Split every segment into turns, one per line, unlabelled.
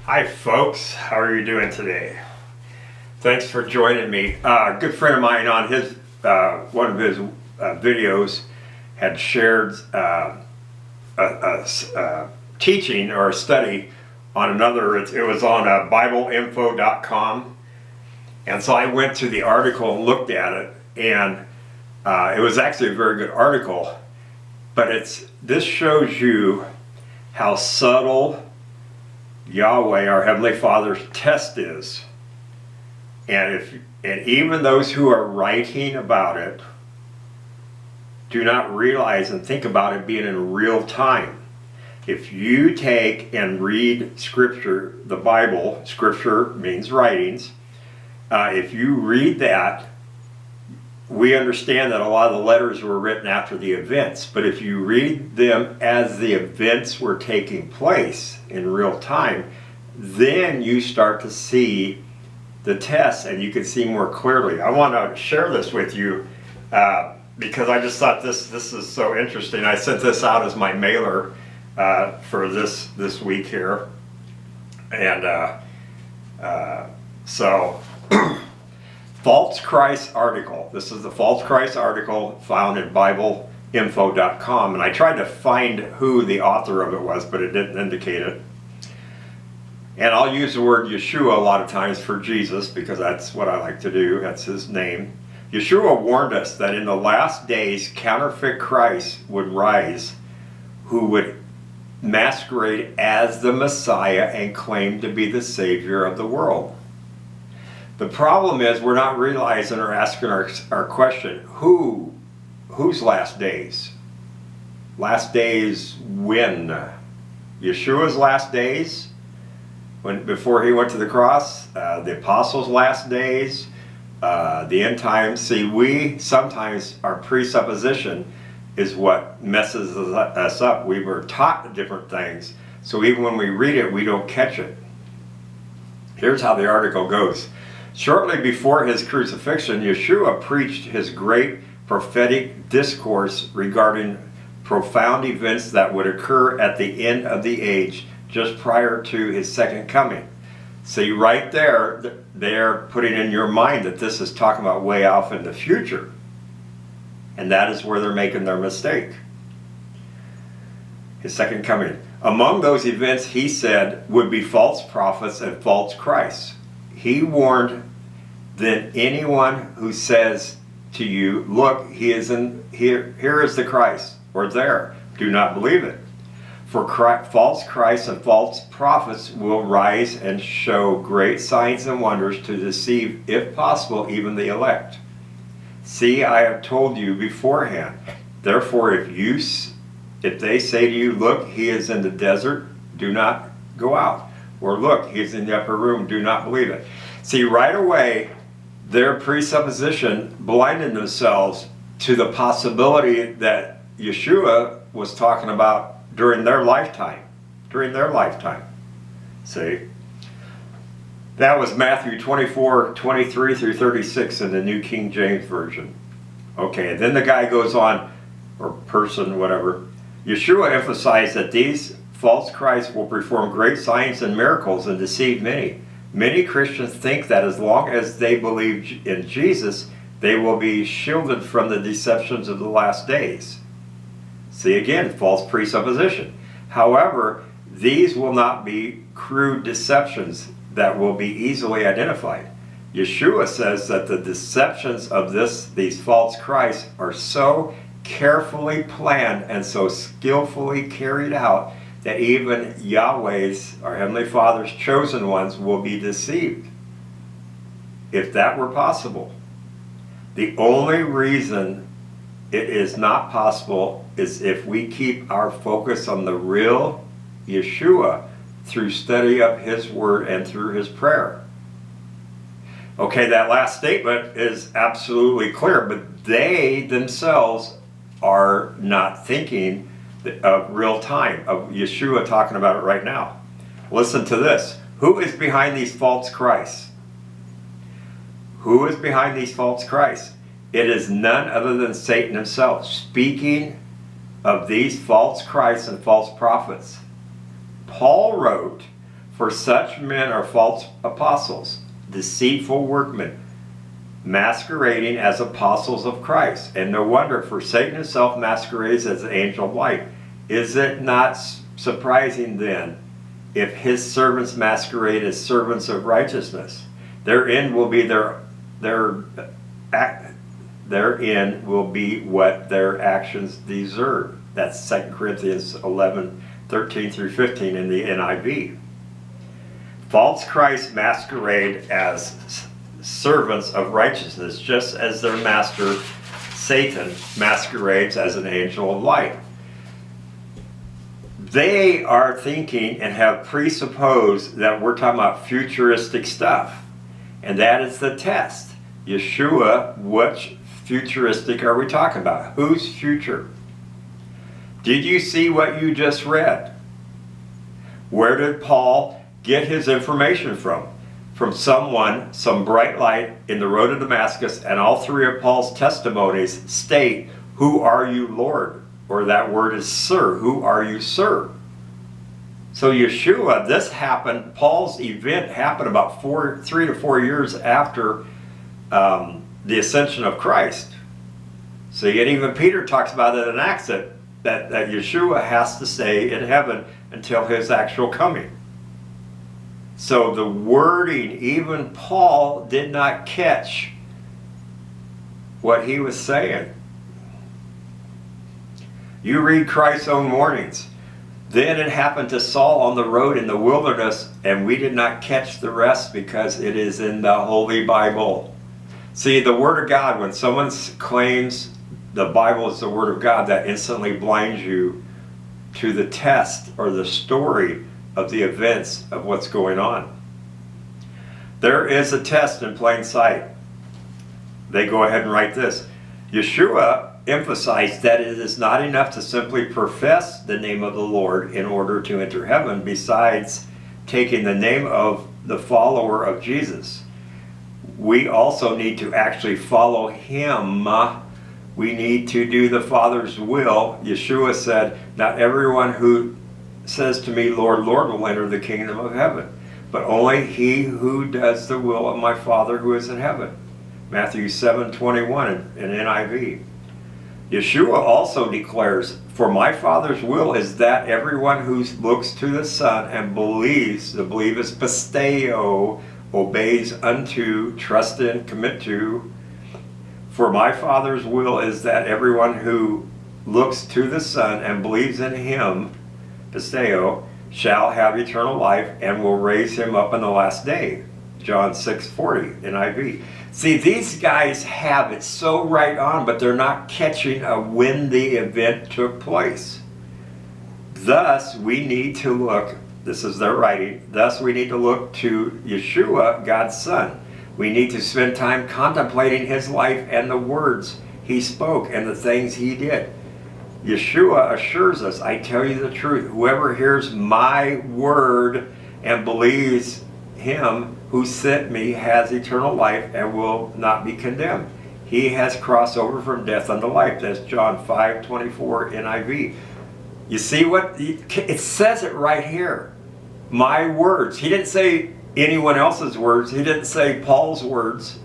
Hi folks, how are you doing today? Thanks for joining me. A good friend of mine on his one of his videos had shared a teaching or a study on another. It was on BibleInfo.com, and so I went to the article and looked at it, and it was actually a very good article. But this shows you how subtle Yahweh, our Heavenly Father's test is, and even those who are writing about it do not realize and think about it being in real time. If you take and read Scripture, the Bible, Scripture means writings. If you read that, we understand that a lot of the letters were written after the events, but if you read them as the events were taking place in real time, then you start to see the tests and you can see more clearly. I want to share this with you because I just thought this is so interesting. I sent this out as my mailer for this week here, and so False Christ article. This is the False Christ article found in BibleInfo.com, and I tried to find who the author of it was, but it didn't indicate it. And I'll use the word Yeshua a lot of times for Jesus because that's what I like to do. That's his name. Yeshua warned us that in the last days counterfeit Christ would rise, who would masquerade as the Messiah and claim to be the Savior of the world. The problem is we're not realizing or asking our question, whose last days? Last days when? Yeshua's last days? Before he went to the cross? The apostles' last days? The end times? See, sometimes our presupposition is what messes us up. We were taught different things, so even when we read it, we don't catch it. Here's how the article goes. Shortly before his crucifixion, Yeshua preached his great prophetic discourse regarding profound events that would occur at the end of the age, just prior to his second coming. See, right there, they're putting in your mind that this is talking about way off in the future. And that is where they're making their mistake. His second coming. Among those events, he said, would be false prophets and false Christs. He warned that anyone who says to you, look, here is the Christ, or there, do not believe it. For false Christs and false prophets will rise and show great signs and wonders to deceive, if possible, even the elect. See, I have told you beforehand. Therefore, if they say to you, look, he is in the desert, do not go out. Or look, he is in the upper room, do not believe it. See, right away, their presupposition blinded themselves to the possibility that Yeshua was talking about during their lifetime. See? That was Matthew 24:23 through 36 in the New King James Version. Okay, and then the guy goes on, or person, whatever. Yeshua emphasized that these false Christs will perform great signs and miracles and deceive many. Many Christians think that as long as they believe in Jesus, they will be shielded from the deceptions of the last days. See again, false presupposition. However, these will not be crude deceptions that will be easily identified. Yeshua says that the deceptions of these false Christs are so carefully planned and so skillfully carried out that even Yahweh's, our Heavenly Father's chosen ones, will be deceived. If that were possible. The only reason it is not possible is if we keep our focus on the real Yeshua through study of his word and through his prayer. Okay, that last statement is absolutely clear, but they themselves are not thinking of real time, of Yeshua talking about it right now. Listen to this. Who is behind these false Christs? Who is behind these false Christs? It is none other than Satan himself, speaking of these false Christs and false prophets. Paul wrote, For such men are false apostles, deceitful workmen, masquerading as apostles of Christ. And no wonder, for Satan himself masquerades as an angel of light. Is it not surprising then, if his servants masquerade as servants of righteousness? Their end will be their end will be what their actions deserve. That's 2 Corinthians 11:13 through 15 in the NIV. False Christs masquerade as servants of righteousness, just as their master Satan masquerades as an angel of light. They are thinking and have presupposed that we're talking about futuristic stuff. And that is the test. Yeshua, which futuristic are we talking about? Whose future? Did you see what you just read? Where did Paul get his information from? From someone, some bright light in the road to Damascus, and all three of Paul's testimonies state, "Who are you, Lord?" Or that word is sir. Who are you, sir? So Yeshua, this happened, Paul's event happened about 3 to 4 years after the ascension of Christ. See, and even Peter talks about it in Acts that Yeshua has to stay in heaven until his actual coming. So the wording, even Paul did not catch what he was saying. You read Christ's own warnings. Then it happened to Saul on the road in the wilderness, and we did not catch the rest because it is in the Holy Bible. See, the Word of God, when someone claims the Bible is the Word of God, that instantly blinds you to the test or the story of the events of what's going on. There is a test in plain sight. They go ahead and write this. Yeshua emphasized that it is not enough to simply profess the name of the Lord in order to enter heaven, besides taking the name of the follower of Jesus. We also need to actually follow him. We need to do the Father's will. Yeshua said, not everyone who says to me, Lord, Lord, will enter the kingdom of heaven, but only he who does the will of my Father who is in heaven. Matthew 7:21 in NIV. Yeshua also declares, for my Father's will is that everyone who looks to the Son and believes, the believe is pisteo, obeys unto, trust in, commit to. For my Father's will is that everyone who looks to the Son and believes in him, pisteo, shall have eternal life and will raise him up in the last day. John 6:40 NIV. See, these guys have it so right on, but they're not catching when the event took place. Thus, we need to look, this is their writing, thus we need to look to Yeshua, God's Son. We need to spend time contemplating his life and the words he spoke and the things he did. Yeshua assures us, I tell you the truth, whoever hears my word and believes him who sent me has eternal life and will not be condemned. He has crossed over from death unto life. That's John 5:24 NIV. You see what? It says it right here. My words. He didn't say anyone else's words. He didn't say Paul's words.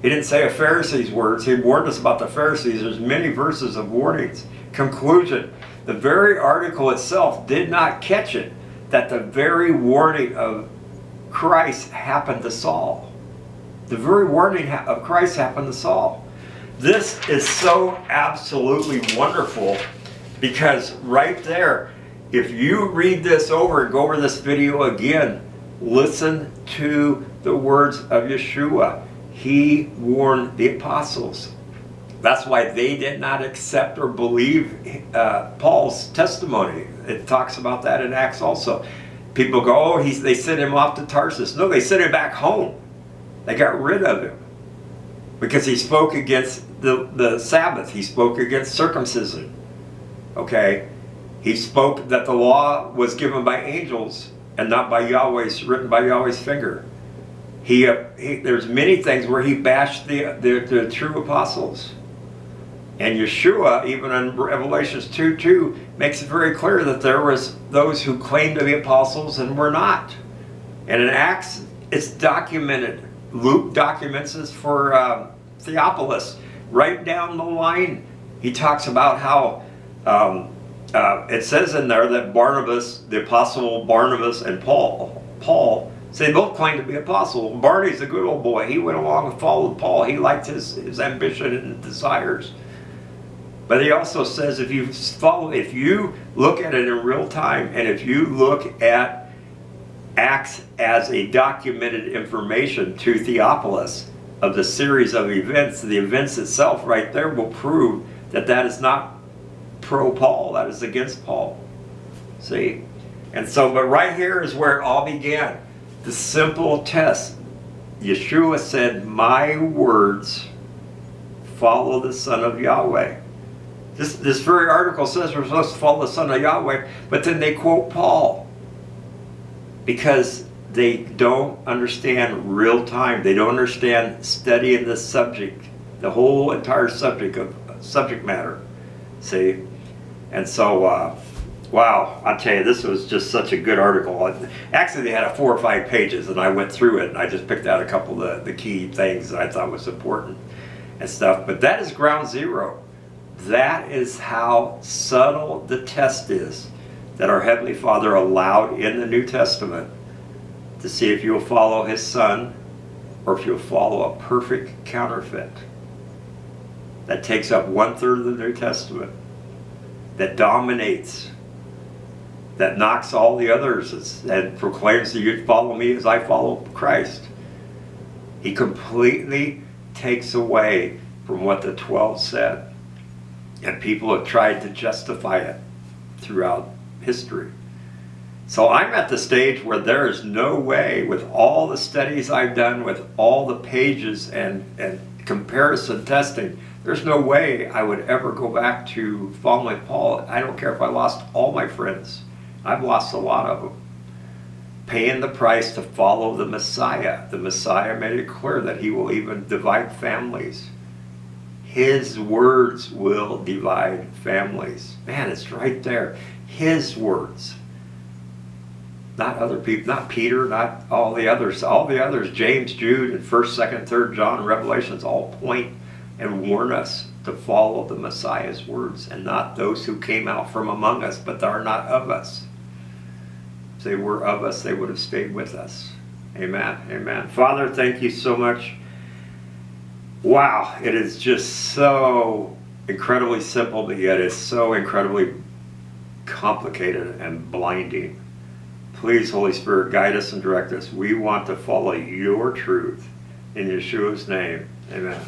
He didn't say a Pharisee's words. He warned us about the Pharisees. There's many verses of warnings. Conclusion. The very article itself did not catch it, that the very warning of Christ happened to Saul. The very warning of Christ happened to Saul. This is so absolutely wonderful because right there, if you read this over and go over this video again, listen to the words of Yeshua. He warned the apostles. That's why they did not accept or believe Paul's testimony. It talks about that in Acts also. People go, oh, they sent him off to Tarsus. No, they sent him back home. They got rid of him because he spoke against the Sabbath. He spoke against circumcision. Okay? He spoke that the law was given by angels and not by Yahweh's, written by Yahweh's finger. There's many things where he bashed the true apostles. And Yeshua, even in Revelations 2:2, makes it very clear that there was those who claimed to be apostles and were not. And in Acts, it's documented. Luke documents this for Theophilus. Right down the line, he talks about how it says in there that Barnabas, the apostle Barnabas, and Paul, so they both claim to be apostles. Barney's a good old boy. He went along and followed Paul. He liked his ambition and desires. But he also says if you look at it in real time, and if you look at Acts as a documented information to Theophilus of the series of events, the events itself right there will prove that that is not pro-Paul, that is against Paul. See? And so, but right here is where it all began. The simple test. Yeshua said, my words follow the Son of Yahweh. This very article says we're supposed to follow the Son of Yahweh, but then they quote Paul. Because they don't understand real time. They don't understand studying the subject, the whole entire subject matter. See? And so, wow, I'll tell you, this was just such a good article. Actually, they had 4 or 5 pages, and I went through it, and I just picked out a couple of the key things that I thought was important and stuff. But that is ground zero. That is how subtle the test is that our Heavenly Father allowed in the New Testament to see if you'll follow His Son or if you'll follow a perfect counterfeit that takes up 1/3 of the New Testament, that dominates, that knocks all the others and proclaims that you follow me as I follow Christ. He completely takes away from what the 12 said, and people have tried to justify it throughout history. So I'm at the stage where there is no way, with all the studies I've done, with all the pages and comparison testing, there's no way I would ever go back to following Paul. I don't care if I lost all my friends. I've lost a lot of them. Paying the price to follow the Messiah. The Messiah made it clear that He will even divide families. His words will divide families. Man, it's right there. His words. Not other people, not Peter, not all the others. All the others, James, Jude, and 1st, 2nd, 3rd John, and Revelations, all point and warn us to follow the Messiah's words and not those who came out from among us, but are not of us. If they were of us, they would have stayed with us. Amen. Amen. Father, thank you so much. Wow, it is just so incredibly simple, but yet it's so incredibly complicated and blinding. Please, Holy Spirit, guide us and direct us. We want to follow your truth. In Yeshua's name, amen.